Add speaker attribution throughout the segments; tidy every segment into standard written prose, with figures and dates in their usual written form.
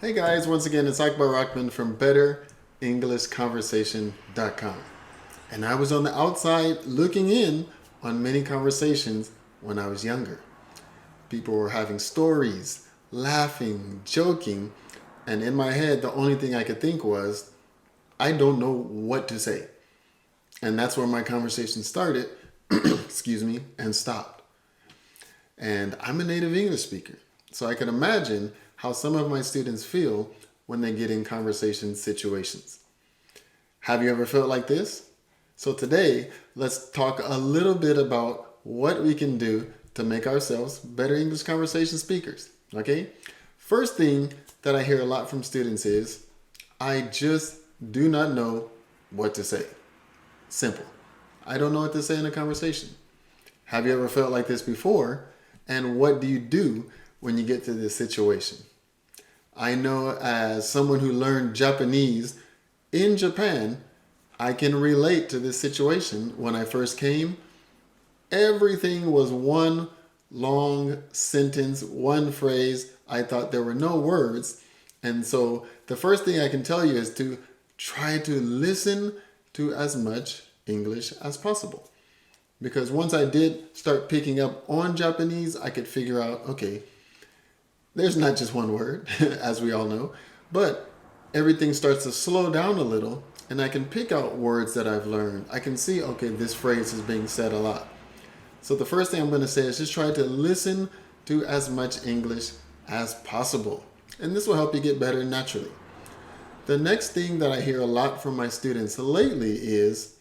Speaker 1: Hey guys, once again, it's Akbar Rockman from BetterEnglishConversation.com. And I was on the outside looking in on many conversations when I was younger. People were having stories, laughing, joking, and in my head, the only thing I could think was, I don't know what to say. And that's where my conversation started, excuse me, and stopped. And I'm a native English speaker, so I can imagine how some of my students feel when they get in conversation situations. Have you ever felt like this? So today, let's talk a little bit about what we can do to make ourselves better English conversation speakers. Okay? First thing that I hear a lot from students is, I just do not know what to say. Simple. I don't know what to say in a conversation. Have you ever felt like this before? And what do you do when you get to this situation? I know as someone who learned Japanese in Japan, I can relate to this situation. When I first came, everything was one long sentence, one phrase. I thought there were no words. And so the first thing I can tell you is to try to listen to as much English as possible. Because once I did start picking up on Japanese, I could figure out, okay, there's not just one word, as we all know, but everything starts to slow down a little, and I can pick out words that I've learned. I can see, okay, this phrase is being said a lot. So the first thing I'm going to say is just try to listen to as much English as possible. And this will help you get better naturally. The next thing that I hear a lot from my students lately is,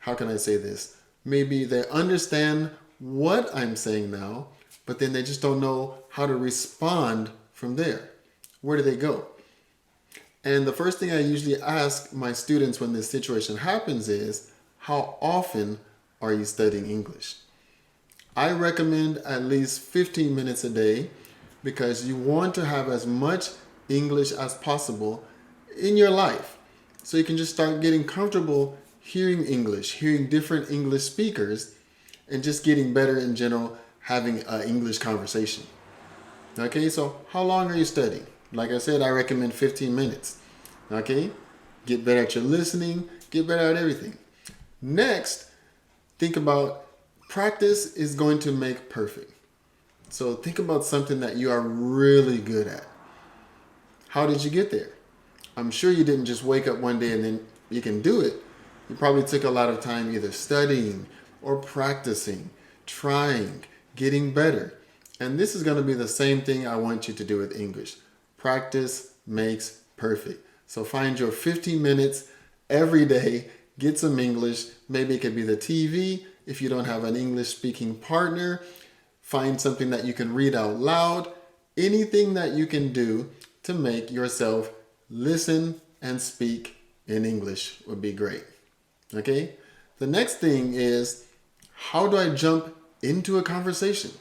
Speaker 1: how can I say this? Maybe they understand what I'm saying now, but then they just don't know how to respond from there. Where do they go? And the first thing I usually ask my students when this situation happens is, how often are you studying English? I recommend at least 15 minutes a day because you want to have as much English as possible in your life. So you can just start getting comfortable hearing English, hearing different English speakers, and just getting better in general having an English conversation. Okay, so how long are you studying? Like I said, I recommend 15 minutes. Okay, get better at your listening, get better at everything. Next, think about practice is going to make perfect. So think about something that you are really good at. How did you get there? I'm sure you didn't just wake up one day and then you can do it. You probably took a lot of time either studying or practicing, trying, getting better. And this is going to be the same thing I want you to do with English. Practice makes perfect. So find your 15 minutes every day, get some English. Maybe it could be the TV. If you don't have an English speaking partner, find something that you can read out loud. Anything that you can do to make yourself listen and speak in English would be great. Okay? The next thing is, how do I jump into a conversation?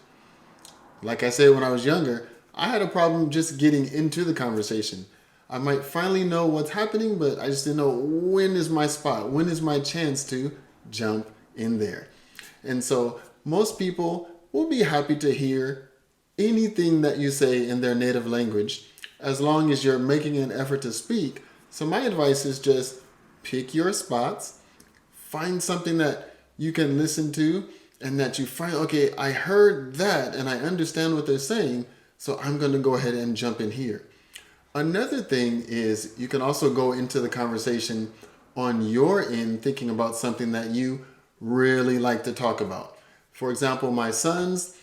Speaker 1: Like I said, when I was younger, I had a problem just getting into the conversation. I might finally know what's happening, but I just didn't know when is my spot, when is my chance to jump in there. And so most people will be happy to hear anything that you say in their native language, as long as you're making an effort to speak. So my advice is just pick your spots, find something that you can listen to, and that you find, okay, I heard that and I understand what they're saying, so I'm going to go ahead and jump in here. Another thing is you can also go into the conversation on your end thinking about something that you really like to talk about. For example, my sons,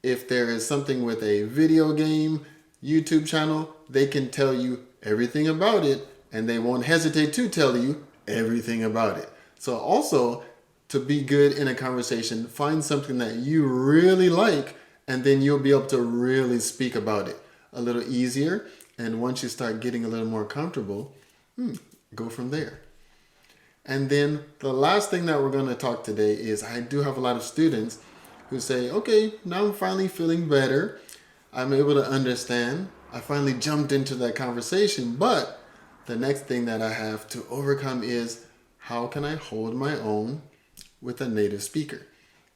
Speaker 1: if there is something with a video game, YouTube channel, they can tell you everything about it and they won't hesitate to tell you everything about it. So also, to be good in a conversation, find something that you really like, and then you'll be able to really speak about it a little easier. And once you start getting a little more comfortable, go from there. And then the last thing that we're going to talk today is, I do have a lot of students who say, okay, now I'm finally feeling better. I'm able to understand. I finally jumped into that conversation. But the next thing that I have to overcome is, how can I hold my own with a native speaker?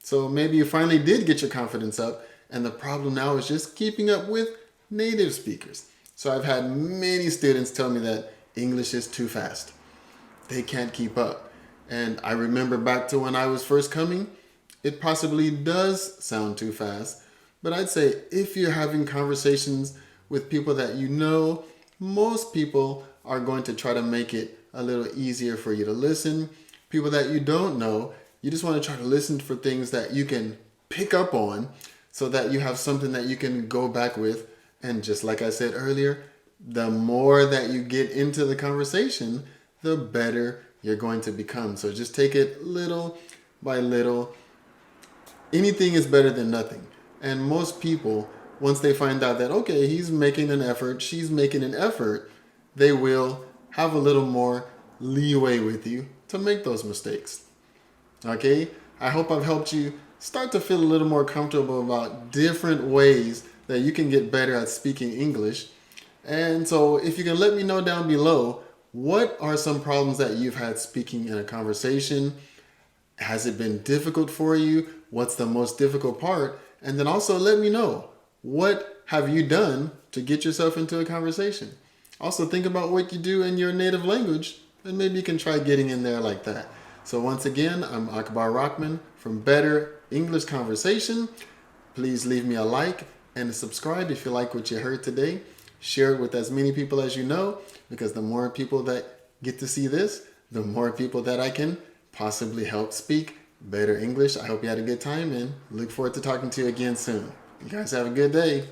Speaker 1: So maybe you finally did get your confidence up, and the problem now is just keeping up with native speakers. So I've had many students tell me that English is too fast. They can't keep up. And I remember back to when I was first coming, it possibly does sound too fast. But I'd say if you're having conversations with people that you know, most people are going to try to make it a little easier for you to listen. People that you don't know, you just want to try to listen for things that you can pick up on so that you have something that you can go back with. And just like I said earlier, the more that you get into the conversation, the better you're going to become. So just take it little by little. Anything is better than nothing. And most people, once they find out that, okay, he's making an effort, she's making an effort, they will have a little more leeway with you to make those mistakes. Okay? I hope I've helped you start to feel a little more comfortable about different ways that you can get better at speaking English. And so if you can let me know down below, what are some problems that you've had speaking in a conversation? Has it been difficult for you? What's the most difficult part? And then also let me know, what have you done to get yourself into a conversation? Also think about what you do in your native language, and maybe you can try getting in there like that. So once again, I'm Akbar Rahman from Better English Conversation. Please leave me a like and subscribe if you like what you heard today. Share it with as many people as you know, because the more people that get to see this, the more people that I can possibly help speak better English. I hope you had a good time and look forward to talking to you again soon. You guys have a good day.